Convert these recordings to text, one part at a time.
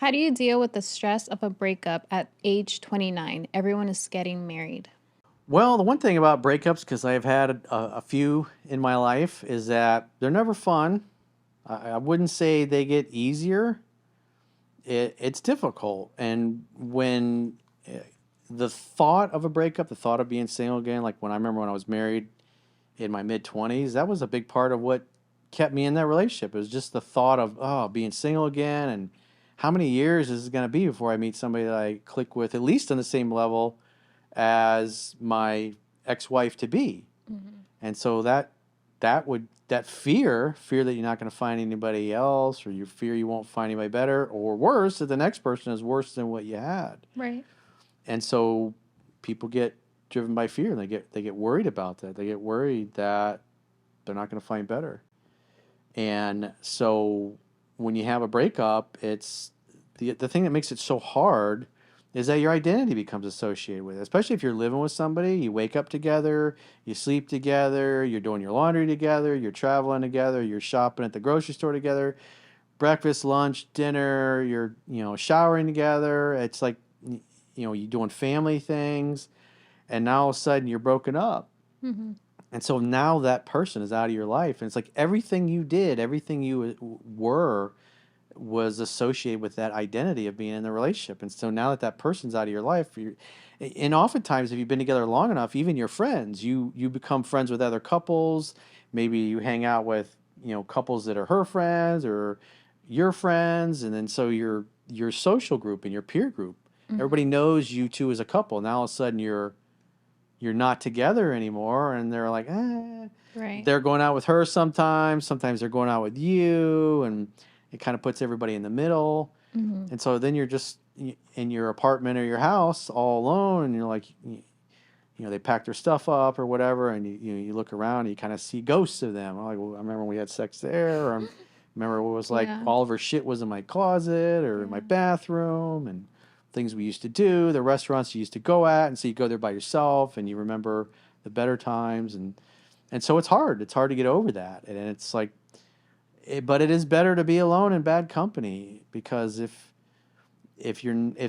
How do you deal with the stress of a breakup at age 29? Everyone is getting married. Well, the one thing about breakups, because I've had a few in my life, is that they're never fun. I wouldn't say they get easier. It's difficult. And when the thought of a breakup, the thought of being single again, like when I remember when I was married in my mid 20s, that was a big part of what kept me in that relationship. It was just the thought of, oh, being single again and how many years is it going to be before I meet somebody that I click with, at least on the same level as my ex-wife to be. Hmm. And so that fear that you're not going to find anybody else, or you fear you won't find anybody better, or worse, that the next person is worse than what you had. Right. And so people get driven by fear, and they get worried about that. They get worried that they're not going to find better. And so when you have a breakup, it's the thing that makes it so hard is that your identity becomes associated with it. Especially if you're living with somebody, you wake up together, you sleep together, you're doing your laundry together, you're traveling together, you're shopping at the grocery store together, breakfast, lunch, dinner, you're showering together. It's like you're doing family things, and now all of a sudden you're broken up. Hmm. And so now that person is out of your life, and it's like everything you did, everything you were, was associated with that identity of being in the relationship. And so now that that person's out of your life, and oftentimes if you've been together long enough, even your friends, you become friends with other couples. Maybe you hang out with couples that are her friends or your friends, and then so your social group and your peer group, Hmm. everybody knows you two as a couple. Now all of a sudden you're not together anymore, and they're like, Right. they're going out with her sometimes. Sometimes they're going out with you, and it kind of puts everybody in the middle. Hmm. And so then you're just in your apartment or your house all alone, and you're like, they packed their stuff up or whatever, and you look around and you kind of see ghosts of them. I'm like, well, I remember when we had sex there, or I remember what it was like Yeah. all of her shit was in my closet or in my Yeah. bathroom, and things we used to do, the restaurants you used to go at, and so you go there by yourself and you remember the better times, and so it's hard. It's hard to get over that, and it's like, but it is better to be alone in bad company, because if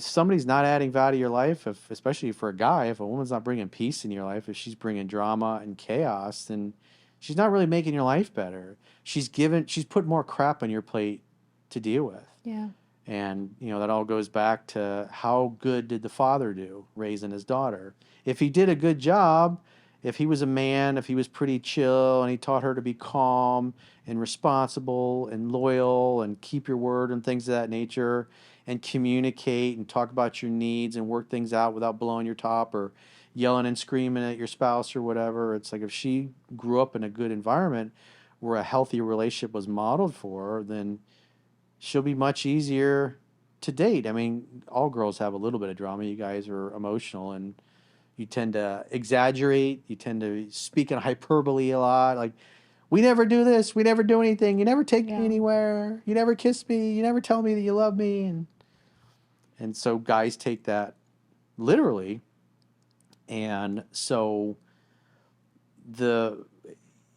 somebody's not adding value to your life, if especially for a guy, if a woman's not bringing peace in your life, if she's bringing drama and chaos, then she's not really making your life better. She's put more crap on your plate to deal with. Yeah. And that all goes back to how good did the father do raising his daughter? If he did a good job, if he was a man, if he was pretty chill and he taught her to be calm and responsible and loyal and keep your word and things of that nature, and communicate and talk about your needs and work things out without blowing your top or yelling and screaming at your spouse or whatever. It's like if she grew up in a good environment where a healthy relationship was modeled for her, then she'll be much easier to date. I mean, all girls have a little bit of drama. You guys are emotional, and you tend to exaggerate. You tend to speak in hyperbole a lot. Like, we never do this. We never do anything. You never take me Yeah. anywhere. You never kiss me. You never tell me that you love me. And so guys take that literally. And so the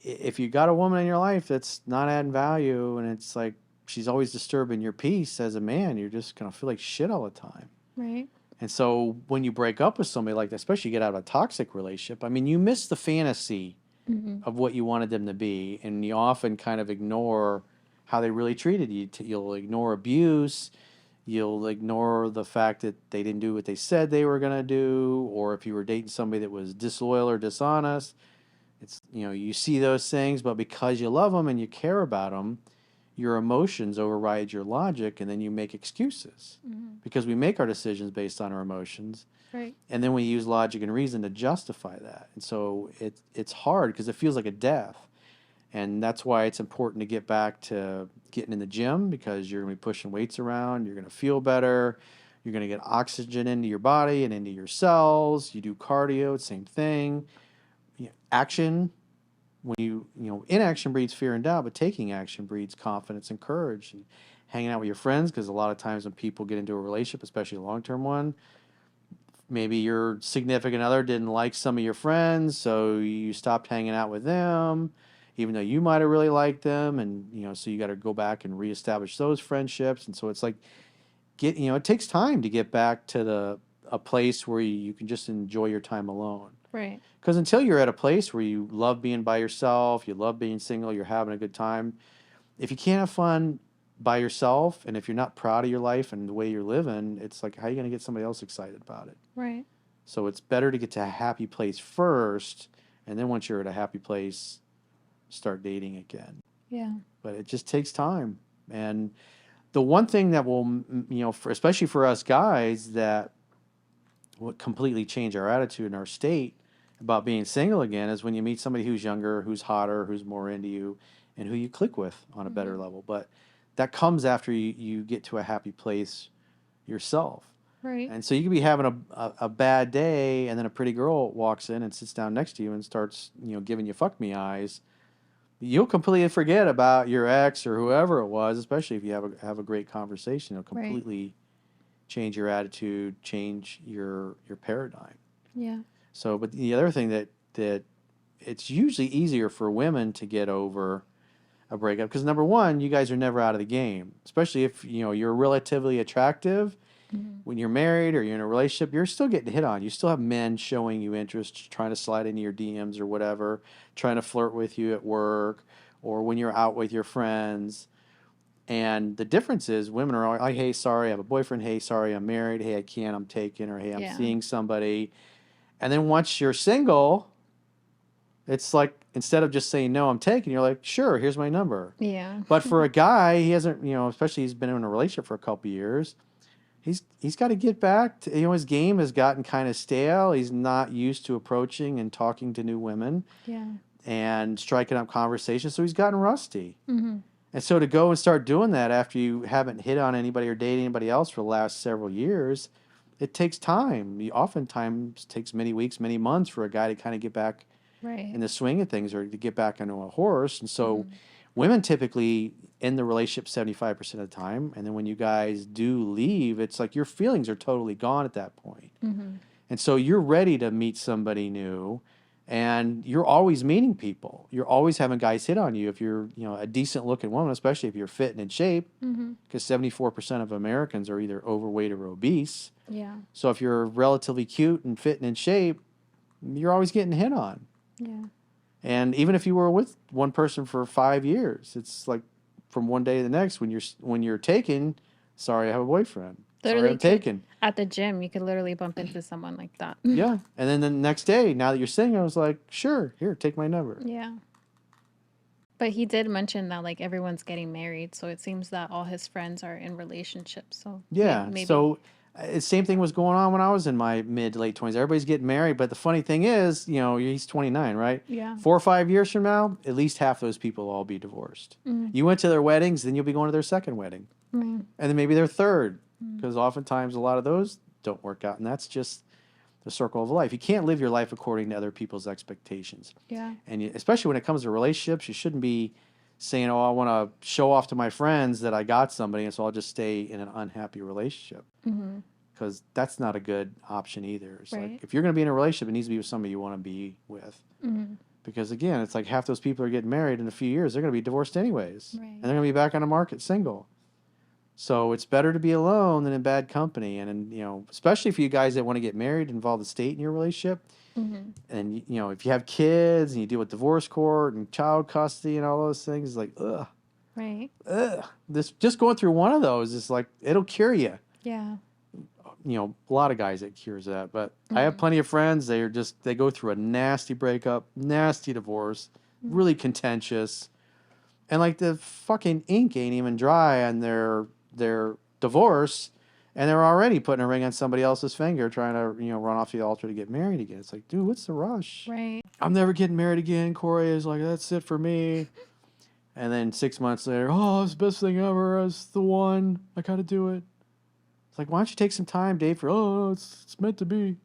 if you got a woman in your life that's not adding value, and it's like she's always disturbing your peace as a man, you're just gonna feel like shit all the time. Right. And so when you break up with somebody like that, especially you get out of a toxic relationship, I mean, you miss the fantasy Hmm. of what you wanted them to be, and you often kind of ignore how they really treated you. You'll ignore abuse. You'll ignore the fact that they didn't do what they said they were gonna do, or if you were dating somebody that was disloyal or dishonest, it's you see those things, but because you love them and you care about them, your emotions override your logic, and then you make excuses, Hmm. because we make our decisions based on our emotions, Right. and then we use logic and reason to justify that. And so it's hard because it feels like a death, and that's why it's important to get back to getting in the gym, because you're going to be pushing weights around, you're going to feel better, you're going to get oxygen into your body and into your cells. You do cardio, same thing. Action, when inaction breeds fear and doubt, but taking action breeds confidence and courage. And hanging out with your friends, because a lot of times when people get into a relationship, especially a long-term one, maybe your significant other didn't like some of your friends, so you stopped hanging out with them, even though you might have really liked them, and so you got to go back and reestablish those friendships. And so it's like it takes time to get back to a place where you can just enjoy your time alone. Right. Because until you're at a place where you love being by yourself, you love being single, you're having a good time, if you can't have fun by yourself, and if you're not proud of your life and the way you're living, it's like, how are you going to get somebody else excited about it? Right. So it's better to get to a happy place first, and then once you're at a happy place, start dating again. Yeah. But it just takes time. And the one thing that will, especially for us guys, that will completely change our attitude and our state about being single again is when you meet somebody who's younger, who's hotter, who's more into you, and who you click with on a better level. But that comes after you get to a happy place yourself. Right. And so you could be having a bad day, and then a pretty girl walks in and sits down next to you and starts, giving you fuck me eyes. You'll completely forget about your ex or whoever it was, especially if you have a great conversation. It'll completely change your attitude, change your paradigm. Yeah. So, but the other thing that it's usually easier for women to get over a breakup because number one, you guys are never out of the game, especially if you're relatively attractive. When you're married or you're in a relationship, you're still getting hit on. You still have men showing you interest, trying to slide into your DMs or whatever, trying to flirt with you at work or when you're out with your friends. And the difference is women are all like, hey, sorry, I have a boyfriend. Hey, sorry, I'm married. Hey, I can't, I'm taken. Or hey, I'm seeing somebody. And then once you're single, it's like instead of just saying, no, I'm taken, you're like, sure, here's my number. Yeah. But for a guy, he hasn't, especially he's been in a relationship for a couple of years. He's got to get back to, his game has gotten kind of stale. He's not used to approaching and talking to new women and striking up conversations. So he's gotten rusty. Mm-hmm. And so to go and start doing that after you haven't hit on anybody or dated anybody else for the last several years, it takes time. It oftentimes takes many weeks, many months for a guy to kind of get back in the swing of things or to get back onto a horse. And so women typically in the relationship 75% of the time. And then when you guys do leave, it's like your feelings are totally gone at that point. And so you're ready to meet somebody new and you're always meeting people. You're always having guys hit on you if you're, a decent looking woman, especially if you're fit and in shape, because 74% of Americans are either overweight or obese. Yeah. So if you're relatively cute and fit and in shape, you're always getting hit on. Yeah. And even if you were with one person for 5 years, it's like from one day to the next when you're taken, sorry, I have a boyfriend. Literally sorry, I'm taken. At the gym, you could literally bump into someone like that. Yeah. And then the next day, now that you're single, I was like, sure, here, take my number. Yeah. But he did mention that like everyone's getting married, so it seems that all his friends are in relationships. So yeah. maybe. So same thing was going on when I was in my mid to late 20s. Everybody's getting married, but the funny thing is, he's 29, right? Yeah. 4 or 5 years from now, at least half those people will all be divorced. You went to their weddings, then you'll be going to their second wedding. And then maybe their third, because oftentimes a lot of those don't work out, and that's just the circle of life. You can't live your life according to other people's expectations. Yeah. And especially when it comes to relationships, you shouldn't be saying, oh, I want to show off to my friends that I got somebody, and so I'll just stay in an unhappy relationship. Because that's not a good option either. It's like, if you're going to be in a relationship, it needs to be with somebody you want to be with. Because again, it's like half those people are getting married in a few years. They're going to be divorced anyways. And they're going to be back on the market single. So it's better to be alone than in bad company. And especially for you guys that want to get married, involve the state in your relationship. And, if you have kids and you deal with divorce court and child custody and all those things, it's like, ugh. Ugh. Just going through one of those is like, it'll cure you. Yeah. A lot of guys it cures that, but I have plenty of friends. They go through a nasty breakup, nasty divorce, really contentious, and like the fucking ink ain't even dry on their divorce, and they're already putting a ring on somebody else's finger, trying to run off the altar to get married again. It's like, dude, what's the rush? Right. I'm never getting married again. Corey is like, that's it for me. And then 6 months later, oh, it's the best thing ever. It's the one. I got to do it. It's like, why don't you take some time, Dave, for, it's meant to be.